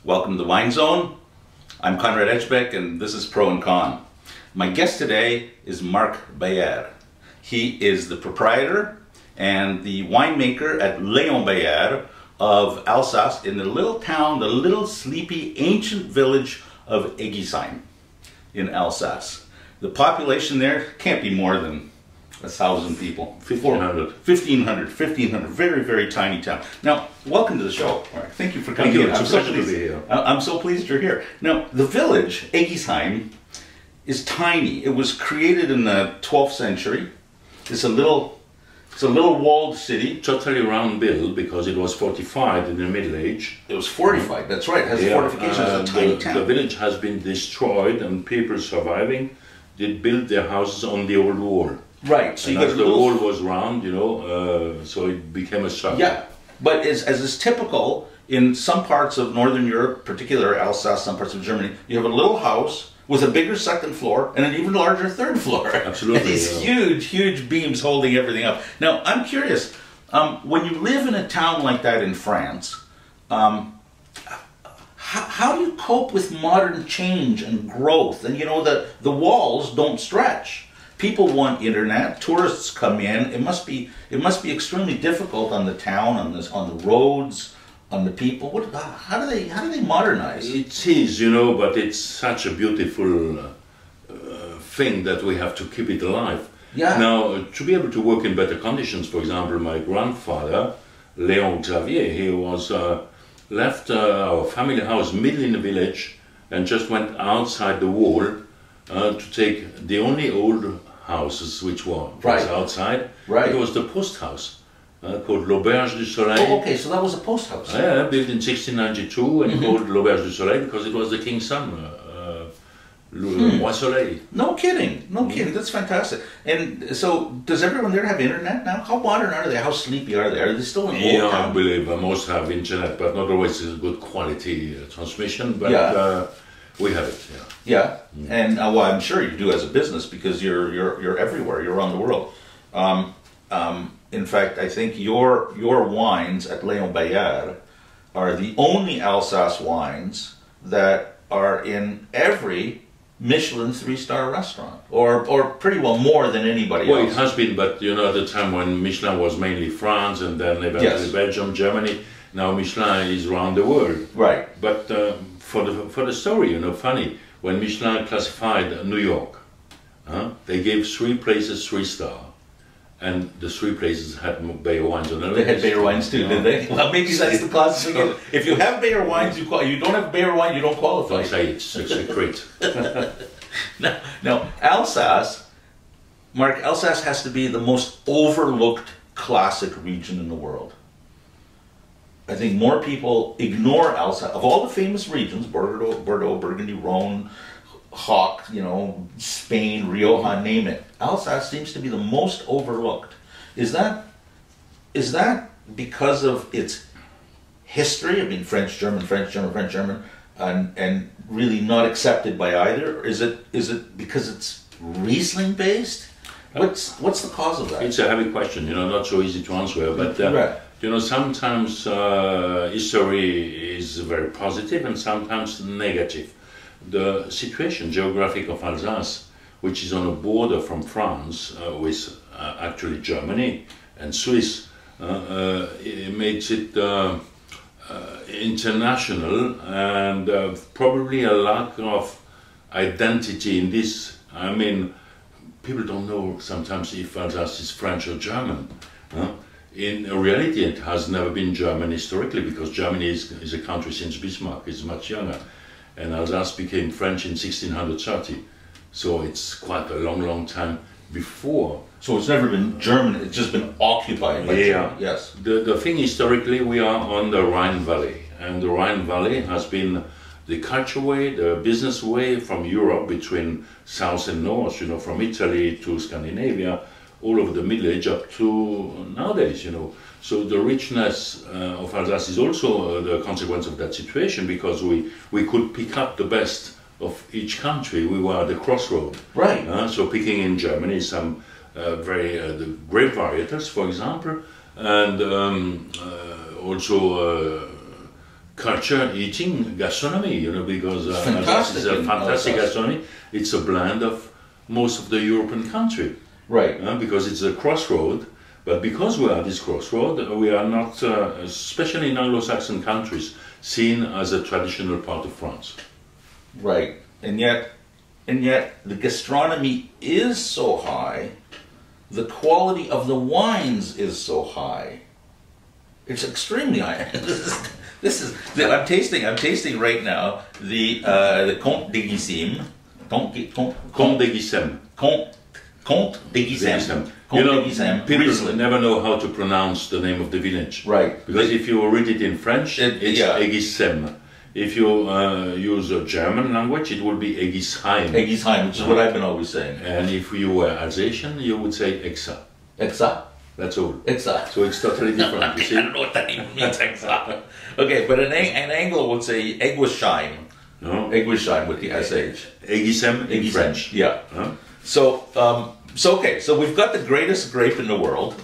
Welcome to the Wine Zone. I'm Konrad Ejbich and this is Pro and Con. My guest today is Marc Beyer. He is the proprietor and the winemaker at Léon Beyer of Alsace in the little town, the little sleepy ancient village of Eguisheim in Alsace. The population there can't be more than 1,000 people. 1,500. Very, very tiny town. Now, welcome to the show, Marc. Thank you for coming. Thank you. It's a pleasure to be here. I'm so pleased you're here. Now, the village, Eguisheim, is tiny. It was created in the 12th century. It's a little walled city. Totally round built because it was fortified in the Middle Age. It was fortified, that's right. It has fortifications. It's a tiny town. The village has been destroyed and people surviving did build their houses on the old wall. Right, so and as the wall was round, you know, so it became a circle. Yeah, but as is typical in some parts of Northern Europe, particularly Alsace, some parts of Germany, you have a little house with a bigger second floor and an even larger third floor. Absolutely. And these huge beams holding everything up. Now, I'm curious, when you live in a town like that in France, how do you cope with modern change and growth? And you know, the walls don't stretch. People want internet. Tourists come in. It must be extremely difficult on the town, on the roads, on the people. How do they modernize? It is, you know, but it's such a beautiful thing that we have to keep it alive. Yeah. Now, to be able to work in better conditions, for example, my grandfather, Léon Jr, he was left our family house middle in the village and just went outside the wall to take the only old houses which were outside. Right. It was the post house called L'Auberge du Soleil. Oh, okay, so that was a post house. Yeah, built in 1692 and called L'Auberge du Soleil because it was the king's son, Roi Soleil. No kidding, no kidding. That's fantastic. And so, does everyone there have internet now? How modern are they? How sleepy are they? Are they still in old town? I believe most have internet, but not always a good quality transmission. But we have it. Yeah, and well, I'm sure you do as a business because you're everywhere. You're around the world. In fact, I think your wines at Léon Beyer are the only Alsace wines that are in every Michelin 3-star restaurant, or pretty well more than anybody else. Well, it has been, but you know, at the time when Michelin was mainly France and then eventually Belgium, Germany. Now Michelin is around the world. Right. But for the story, you know, funny, when Michelin classified New York, they gave 3 places 3-star, and the 3 places had Beyer wines on the list. They had Beyer wines too, did they? Well, maybe that's the classification. If you have Beyer wines, you don't have Beyer wine, you don't qualify. Don't say it's a secret. Now, Alsace, Marc, Alsace has to be the most overlooked classic region in the world. I think more people ignore Alsace. Of all the famous regions, Bordeaux, Burgundy, Rhone, Hock, you know, Spain, Rioja, name it, Alsace seems to be the most overlooked. Is that because of its history? I mean, French, German, and really not accepted by either? Or is it because it's Riesling based? What's the cause of that? It's a heavy question, you know, not so easy to answer, but you know, sometimes history is very positive and sometimes negative. The situation geographic of Alsace, which is on a border from France with actually Germany and Swiss, it makes it international and probably a lack of identity in this. I mean, people don't know sometimes if Alsace is French or German. In reality, it has never been German historically because Germany is a country since Bismarck is much younger. And Alsace became French in 1630. So it's quite a long time before. So it's never been German, it's just been occupied by Germany. Yes. The thing historically, we are on the Rhine Valley. And the Rhine Valley has been the culture way, the business way from Europe between south and north, you know, from Italy to Scandinavia, all over the Middle Age up to nowadays, you know. So the richness of Alsace is also the consequence of that situation because we could pick up the best of each country. We were at the crossroad. Right. So picking in Germany some the grape varietals, for example, and also culture eating gastronomy, you know, because Fantastic it's a fantastic Alsace. gastronomy. It's a blend of most of the European country, Right. because it's a crossroad. But because we are at this crossroad, we are not, especially in Anglo-Saxon countries, seen as a traditional part of France. Right. And yet the gastronomy is so high, the quality of the wines is so high. It's extremely high. I'm tasting right now the Comte d'Eguisheim. Comte d'Eguisheim. Comte d'Eguisheim. You know, people Riesling. never know how to pronounce the name of the village. Right. Because if you read it in French, it's yeah. Eguisheim. If you use a German language, it will be Eguisheim. Eguisheim, which is what I've been always saying. And if you were Alsatian, you would say Exa. Exa? That's all. Exa. So it's totally different, you see? I don't know what that even means, Exa. Okay, but an Anglo would say Eguisheim. No? Eguisheim with the SH. Eguisheim in French. Yeah. Huh? So we've got the greatest grape in the world,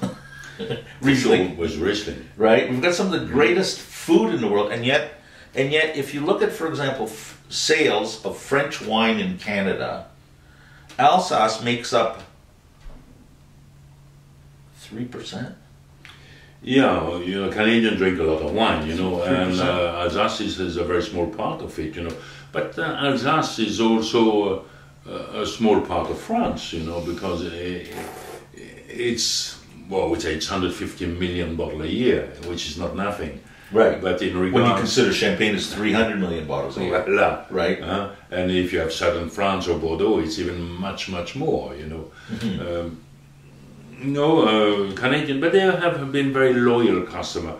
Riesling, Was Riesling. right? We've got some of the greatest food in the world, and yet, if you look at, for example, sales of French wine in Canada, Alsace makes up 3%. Yeah, you know, Canadians drink a lot of wine, you know, and 3%. Alsace is a very small part of it, you know. But Alsace is also a small part of France, you know, because it's, well, we say it's 150 million bottles a year, which is not nothing. Right. But in regards, When you consider Champagne is 300 million bottles a year. Voilà. Right. And if you have southern France or Bordeaux, it's even much, much more, you know. Canadian, but they have been very loyal customer.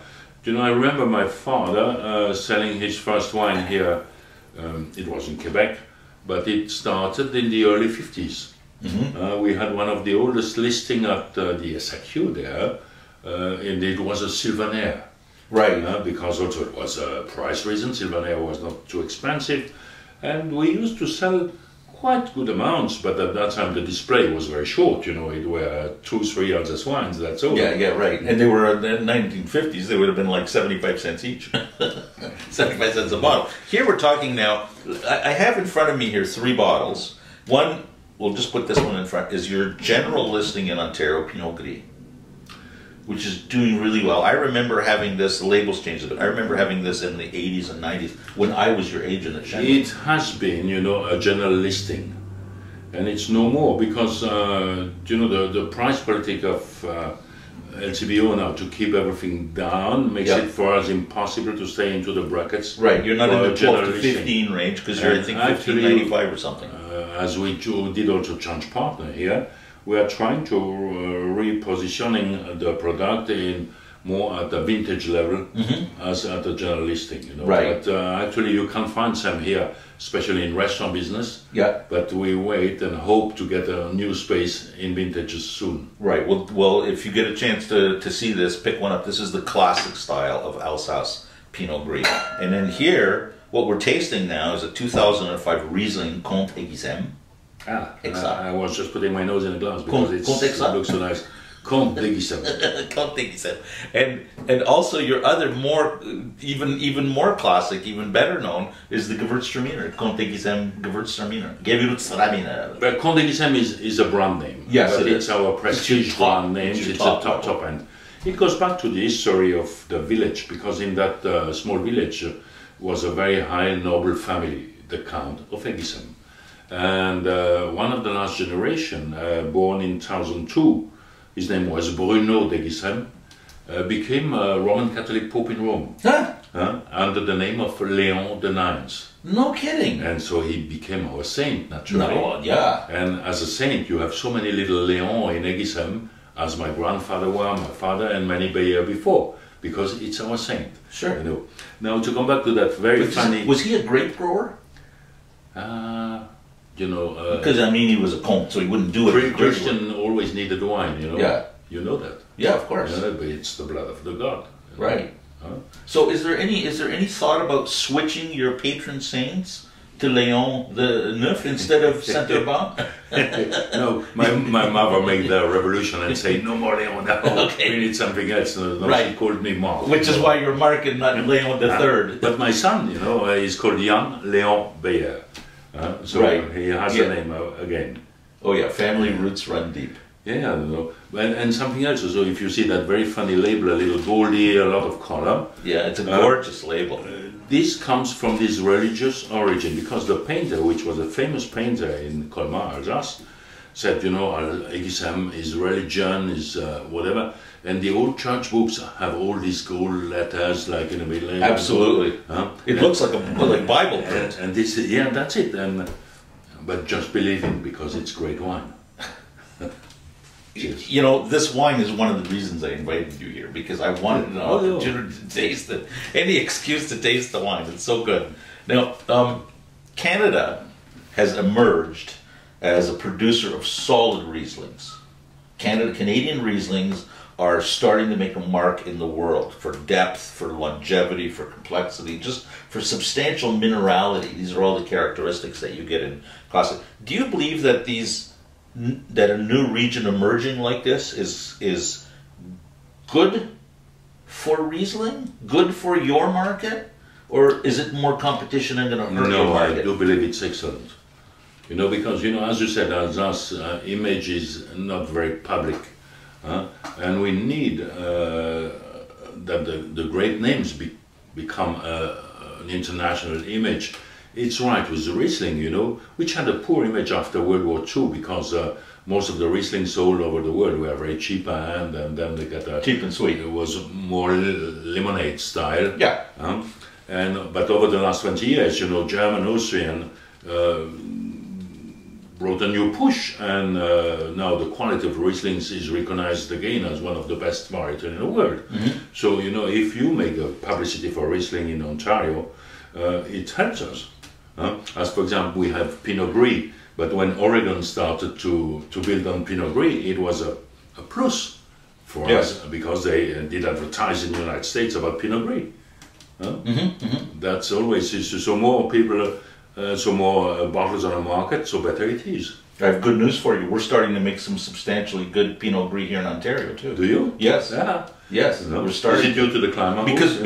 You know, I remember my father selling his first wine here. It was in Quebec, but it started in the early 50s. We had one of the oldest listing at the SAQ there, and it was a Sylvaner. Right. Because also it was a price reason, Sylvaner was not too expensive, and we used to sell quite good amounts, but at that time the display was very short, you know, it were 2-3 Alsace wines, that's all. Yeah, right. And they were in the 1950s, they would have been like 75 cents each. 75 cents a bottle. Here we're talking now, I have in front of me here 3 bottles. One, we'll just put this one in front, is your general listing in Ontario, Pinot Gris, which is doing really well. I remember having this, the labels changed a bit. I remember having this in the 80s and 90s when I was your agent at Shanghai. It has been, you know, a general listing, and it's no more because, you know, the price politic of LCBO now to keep everything down makes it for us impossible to stay into the brackets. Right, you're not in the 12 to listing. 15 range because you're, I think, 15.95 or something. As we did also change partner here, we are trying to repositioning the product in more at the vintage level as at the general listing, you know. Right. But actually you can find some here, especially in restaurant business. Yeah. But we wait and hope to get a new space in vintages soon. Right. Well, if you get a chance to see this, pick one up. This is the classic style of Alsace Pinot Gris. And then here, what we're tasting now is a 2005 Riesling Comte Ejbich. I was just putting my nose in a glass because it looks so nice. Comte d'Eguisheim. Comte d'Eguisheim. And also your other more, even more classic, even better known, is the Gewürztraminer. Comte d'Eguisheim Gewürztraminer. But Comte d'Eguisheim is a brand name. Yes, but it it's is. our prestige brand name. It's a top end. It goes back to the history of the village, because in that small village was a very high noble family, the Count of Eguisheim. And one of the last generation, born in 2002, his name was Bruno d'Eguisheim, became a Roman Catholic Pope in Rome, under the name of Léon Jr. No kidding. And so he became our saint, naturally. No, yeah. And as a saint, you have so many little Léon in Eguisheim, as my grandfather were, my father, and many Beyer before, because it's our saint. Sure. You know. Now to come back to that very funny. Was he a grape grower? You know, Because I mean, he was a comte, so he wouldn't do it. Christian always needed wine, you know. Yeah. You know that. Yeah, of course. Yeah, but it's the blood of the god. Right. So is there any thought about switching your patron saints to Léon the Neuf instead of Saint-Urbain? No, my mother made the revolution and said, no more Léon, no, Okay. we need something else. No, Right. She called me Marc. Which is why you're Marc and not Léon the Third. But my son, you know, is called young Léon Beyer. So Right. he has Yeah. the name again. Oh yeah, family roots run deep. Yeah, you know. And something else. So if you see that very funny label, a little goldy, a lot of color. Yeah, it's a gorgeous label. This comes from this religious origin because the painter, which was a famous painter in Colmar, Alsace, said, you know, Eguisheim is religion, is whatever, and the old church books have all these gold letters like in the middle. Absolutely. It looks like like Bible And, print. and this, yeah, that's it. And but just believe it because it's great wine. Cheers. You know, this wine is one of the reasons I invited you here, because I wanted an opportunity to taste it. Any excuse to taste the wine. It's so good. Now, Canada has emerged as a producer of solid Rieslings. Canadian Rieslings are starting to make a mark in the world for depth, for longevity, for complexity, just for substantial minerality. These are all the characteristics that you get in Costa. Do you believe that that a new region emerging like this is good for Riesling, good for your market, or is it more competition and going to hurt your No, I market? do believe it's excellent. You know, because, you know, as you said, Alsace image is not very public. And we need that the great names become an international image. It's right with the Riesling, you know, which had a poor image after World War II because most of the Riesling sold over the world were very cheap and then they got a... Cheap and sweet. It was more lemonade style. Yeah. But over the last 20 years, you know, German, Austrian brought a new push, and now the quality of Rieslings is recognized again as one of the best varieties in the world. Mm-hmm. So, you know, if you make a publicity for Riesling in Ontario, it helps us. As for example, we have Pinot Gris, but when Oregon started to build on Pinot Gris, it was a plus for us because they did advertise in the United States about Pinot Gris. That's always, so more people, so more bottles on the market, so better it is. I have good news for you. We're starting to make some substantially good Pinot Gris here in Ontario too. Do you? Yes. Yeah. Yes. No. We're starting. Is it due to the climate? Partly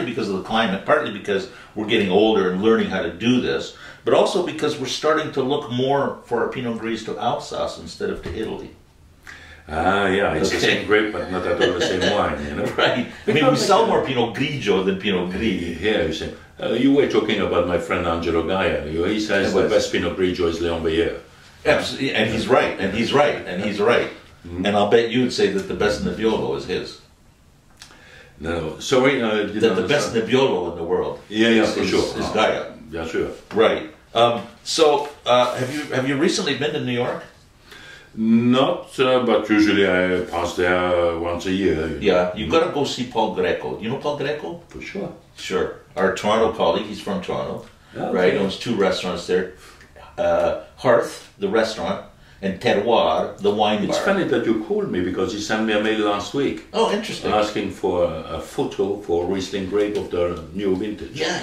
because of the climate, partly because we're getting older and learning how to do this, but also because we're starting to look more for our Pinot Gris to Alsace instead of to Italy. Ah, yeah, it's the same grape, but not at all the same wine, you know. Right. I mean, we sell more Pinot Grigio than Pinot Gris. Yeah, you see. You were talking about my friend Angelo Gaia. He says the best Pinot Grigio is Léon Beyer. Absolutely, and he's right, and he's right, and he's right. Mm-hmm. And I'll bet you'd say that the best Nebbiolo is his. No, sorry. That the best Nebbiolo in the world. Yeah, for sure. Is Gaia. Yeah, sure. Right. So, have you recently been to New York? Not, but usually I pass there once a year. Yeah, you got to go see Paul Greco. You know Paul Greco? For sure. Sure. Our Toronto colleague, he's from Toronto, right? Owns 2 restaurants there. Hearth, the restaurant, and Terroir, the wine bar. It's funny that you called me because he sent me a mail last week. Oh, interesting. Asking for a photo for Riesling grape of the new vintage. Yeah.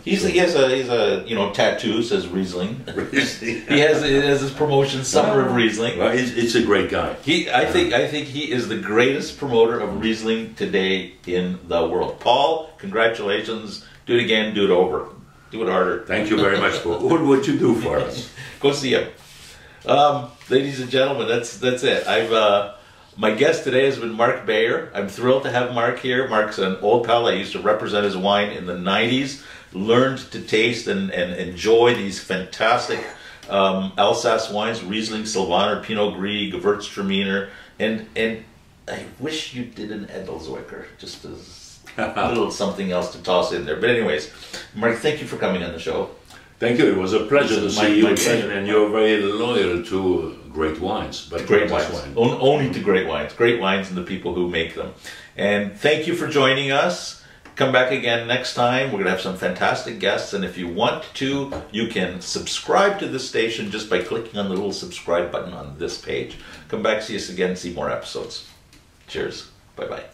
He has a tattoo says Riesling. he has his promotion Summer of Riesling. Well, it's a great guy. I think he is the greatest promoter of Riesling today in the world. Paul, congratulations. Do it again. Do it over. Do it harder. Thank you very much for all what you do for us. Go see him. Ladies and gentlemen, that's it. My guest today has been Marc Beyer. I'm thrilled to have Marc here. Marc's an old pal. I used to represent his wine in the 90s. Learned to taste and enjoy these fantastic Alsace wines, Riesling, Sylvaner, Pinot Gris, Gewürztraminer, and I wish you did an Edelzwicker, just as a little something else to toss in there. But anyways, Marc, thank you for coming on the show. Thank you. It was a pleasure to see you pleasure. again, and you're very loyal to great wines. But Great wines. Only to great wines and the people who make them. And thank you for joining us. Come back again next time. We're going to have some fantastic guests, and if you want to, you can subscribe to this station just by clicking on the little subscribe button on this page. Come back, see us again, see more episodes. Cheers. Bye-bye.